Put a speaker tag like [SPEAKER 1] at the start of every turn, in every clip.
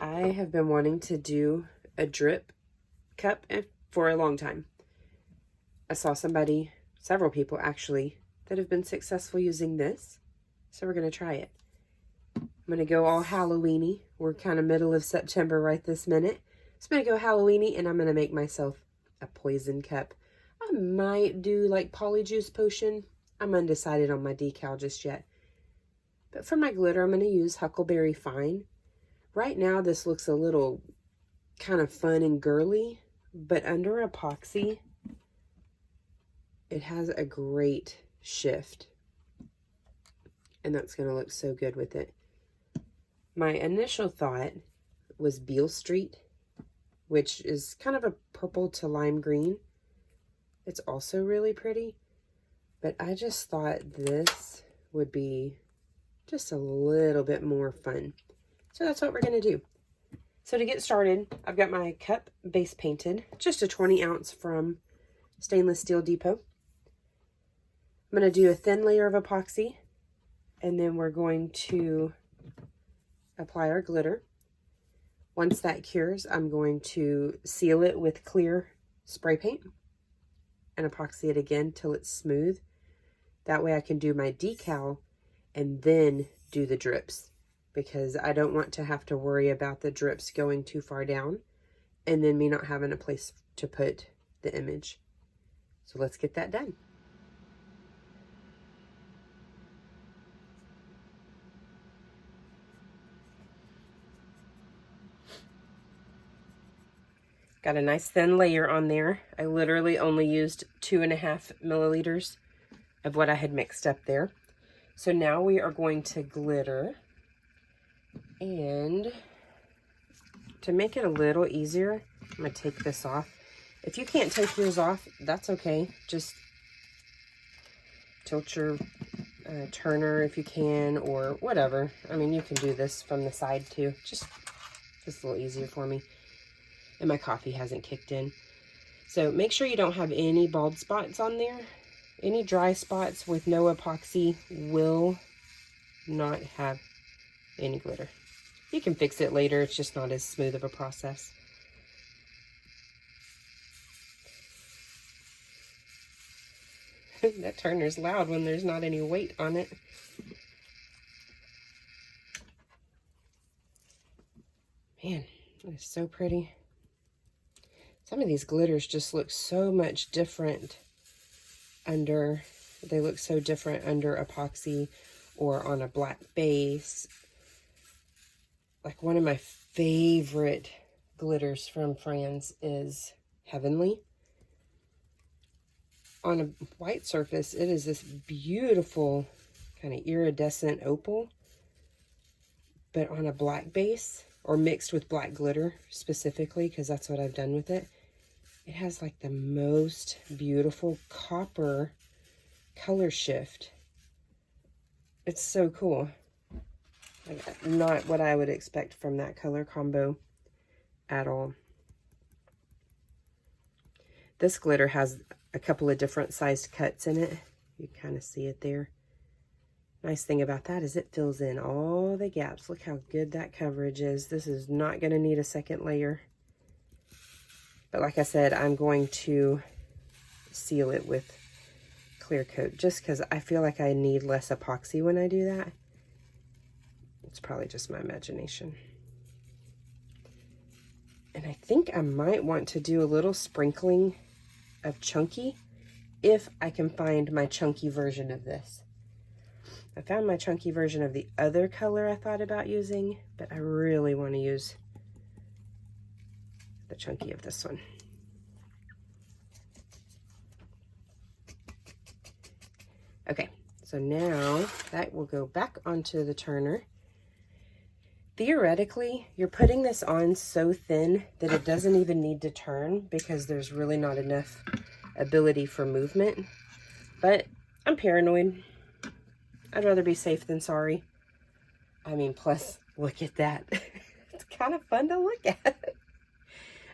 [SPEAKER 1] I have been wanting to do a drip cup for a long time. I saw several people actually, that have been successful using this. So we're going to try it. I'm going to go all Halloween-y. We're kind of middle of September right this minute. So I'm going to go Halloween-y and I'm going to make myself a poison cup. I might do like polyjuice potion. I'm undecided on my decal just yet. But for my glitter, I'm going to use Huckleberry Fine. Right now, this looks a little kind of fun and girly, but under epoxy, it has a great shift. And that's going to look so good with it. My initial thought was Beale Street, which is kind of a purple to lime green. It's also really pretty, but I just thought this would be just a little bit more fun. So that's what we're going to do. So to get started, I've got my cup base painted, just a 20 ounce from Stainless Steel Depot. I'm going to do a thin layer of epoxy, and then we're going to apply our glitter. Once that cures, I'm going to seal it with clear spray paint and epoxy it again till it's smooth. That way I can do my decal and then do the drips, because I don't want to have to worry about the drips going too far down and then me not having a place to put the image. So let's get that done. Got a nice thin layer on there. I literally only used 2.5 milliliters of what I had mixed up there. So now we are going to glitter, and to make it a little easier, I'm going to take this off. If you can't take yours off, that's okay. Just tilt your turner if you can, or whatever. I mean, you can do this from the side too. Just a little easier for me. And my coffee hasn't kicked in. So make sure you don't have any bald spots on there. Any dry spots with no epoxy will not have any glitter. You can fix it later. It's just not as smooth of a process. That turner's loud when there's not any weight on it. Man, that is so pretty. Some of these glitters just look so much different under, they look so different under epoxy or on a black base. Like one of my favorite glitters from Franz is Heavenly. On a white surface, it is this beautiful kind of iridescent opal, but on a black base, or mixed with black glitter specifically, because that's what I've done with it, it has like the most beautiful copper color shift. It's so cool. Like, not what I would expect from that color combo at all. This glitter has a couple of different sized cuts in it. You kind of see it there. Nice thing about that is it fills in all the gaps. Look how good that coverage is. This is not going to need a second layer. But like I said, I'm going to seal it with clear coat just because I feel like I need less epoxy when I do that. It's probably just my imagination. And I think I might want to do a little sprinkling of chunky if I can find my chunky version of this. I found my chunky version of the other color I thought about using, but I really want to use the chunky of this one. Okay, so now that will go back onto the turner. Theoretically, you're putting this on so thin that it doesn't even need to turn because there's really not enough ability for movement. But I'm paranoid. I'd rather be safe than sorry. I mean, plus, look at that. It's kind of fun to look at.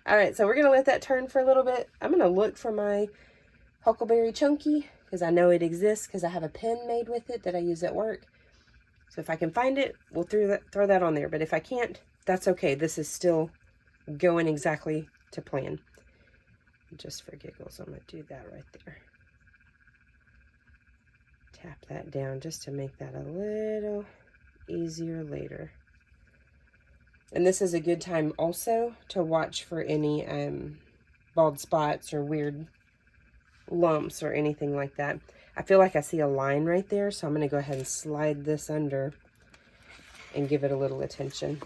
[SPEAKER 1] All right, so we're going to let that turn for a little bit. I'm going to look for my Huckleberry Chunky because I know it exists because I have a pen made with it that I use at work. So if I can find it, we'll throw that on there. But if I can't, that's okay. This is still going exactly to plan. Just for giggles, I'm going to do that right there. Tap that down just to make that a little easier later. And this is a good time also to watch for any bald spots or weird lumps or anything like that. I feel like I see a line right there, so I'm going to go ahead and slide this under and give it a little attention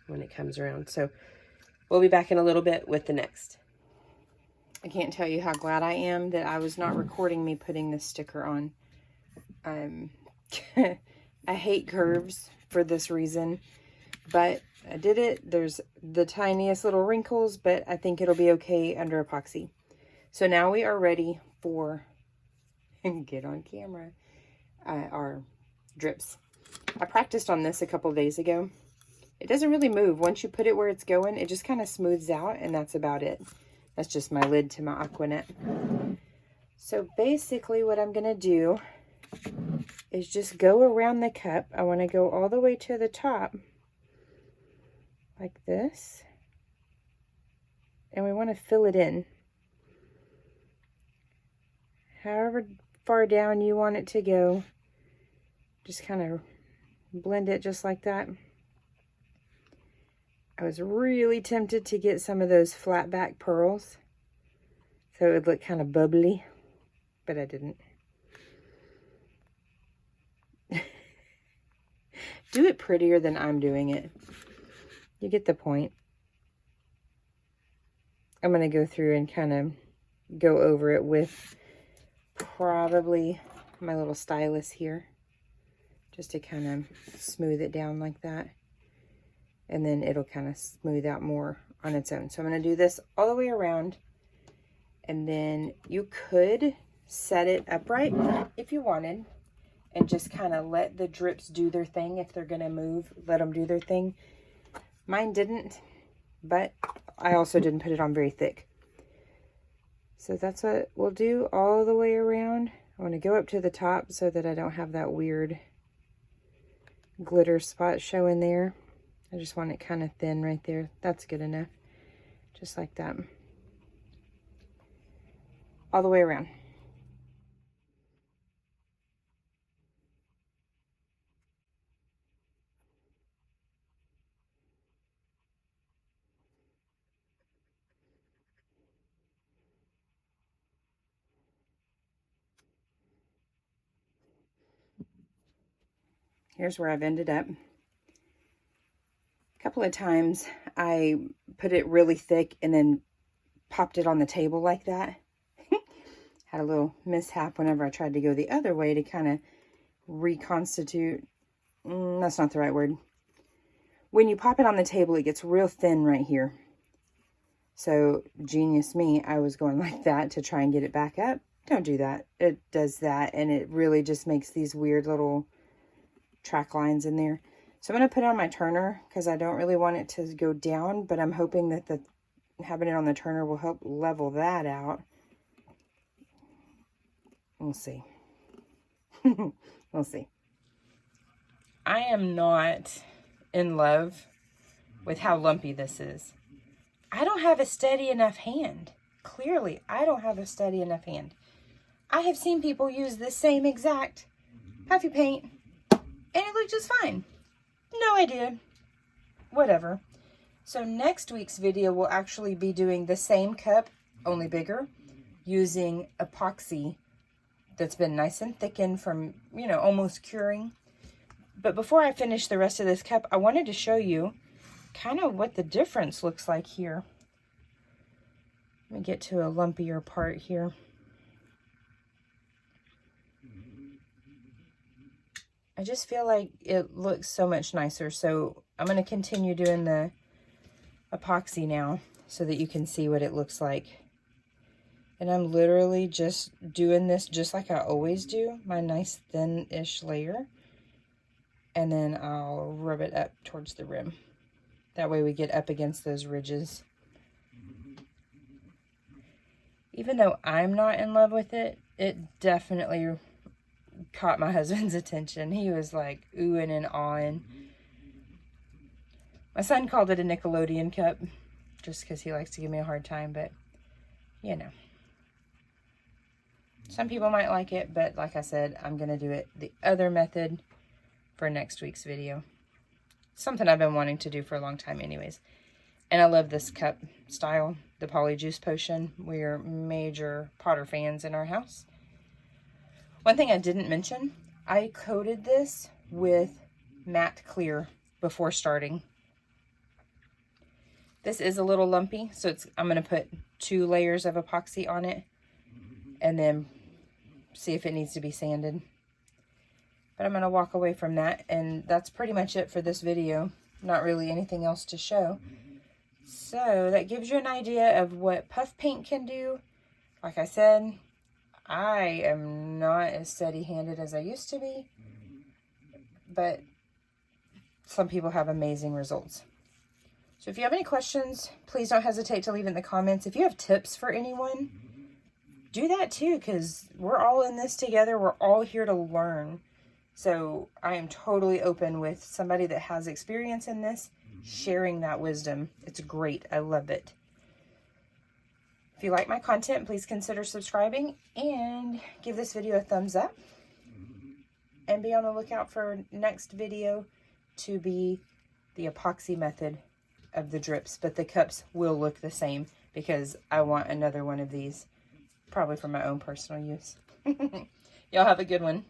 [SPEAKER 1] when it comes around. So we'll be back in a little bit with the next. I can't tell you how glad I am that I was not recording me putting this sticker on. I hate curves for this reason, but I did it. There's the tiniest little wrinkles, but I think it'll be okay under epoxy. So now we are ready for, get on camera, our drips. I practiced on this a couple days ago. It doesn't really move. Once you put it where it's going, it just kind of smooths out, and that's about it. That's just my lid to my Aquanet. So basically what I'm going to do is just go around the cup. I want to go all the way to the top, like this. And we want to fill it in. However far down you want it to go, just kind of blend it just like that. I was really tempted to get some of those flat back pearls so it would look kind of bubbly, but I didn't. Do it prettier than I'm doing it. You get the point. I'm going to go through and kind of go over it with probably my little stylus here, just to kind of smooth it down like that. And then it'll kind of smooth out more on its own. So I'm going to do this all the way around. And then you could set it upright if you wanted. And just kind of let the drips do their thing. If they're going to move, let them do their thing. Mine didn't. But I also didn't put it on very thick. So that's what we'll do all the way around. I want to go up to the top so that I don't have that weird glitter spot showing there. I just want it kind of thin right there. That's good enough. Just like that. All the way around. Here's where I've ended up. A couple of times I put it really thick and then popped it on the table like that. Had a little mishap whenever I tried to go the other way to kind of reconstitute. That's not the right word. When you pop it on the table, it gets real thin right here. So, genius me, I was going like that to try and get it back up. Don't do that. It does that, and it really just makes these weird little track lines in there. So I'm going to put it on my turner because I don't really want it to go down, but I'm hoping that having it on the turner will help level that out. We'll see. We'll see. I am not in love with how lumpy this is. I don't have a steady enough hand. Clearly, I don't have a steady enough hand. I have seen people use this same exact puffy paint, and it looked just fine. No idea. Whatever. So next week's video will actually be doing the same cup, only bigger, using epoxy that's been nice and thickened from, you know, almost curing. But before I finish the rest of this cup, I wanted to show you kind of what the difference looks like here. Let me get to a lumpier part here. I just feel like it looks so much nicer. So I'm going to continue doing the epoxy now so that you can see what it looks like. And I'm literally just doing this just like I always do, my nice thin-ish layer. And then I'll rub it up towards the rim. That way we get up against those ridges. Even though I'm not in love with it, it definitely caught my husband's attention. He was like oohing and awing.
[SPEAKER 2] My son called it a Nickelodeon cup just because he likes to give me a hard time, but you know. Some people might like it, but like I said, I'm going to do it the other method for next week's video. Something I've been wanting to do for a long time anyways. And I love this cup style, the Polyjuice Potion. We're major Potter fans in our house. One thing I didn't mention, I coated this with matte clear before starting. This is a little lumpy, so I'm going to put 2 layers of epoxy on it and then see if it needs to be sanded. But I'm going to walk away from that, and that's pretty much it for this video. Not really anything else to show. So that gives you an idea of what puff paint can do. Like I said, I am not as steady-handed as I used to be, but some people have amazing results. So if you have any questions, please don't hesitate to leave it in the comments. If you have tips for anyone, do that too, because we're all in this together. We're all here to learn. So I am totally open with somebody that has experience in this, sharing that wisdom. It's great. I love it. If you like my content, please consider subscribing and give this video a thumbs up. And be on the lookout for next video to be the epoxy method of the drips. But the cups will look the same because I want another one of these, probably for my own personal use. Y'all have a good one.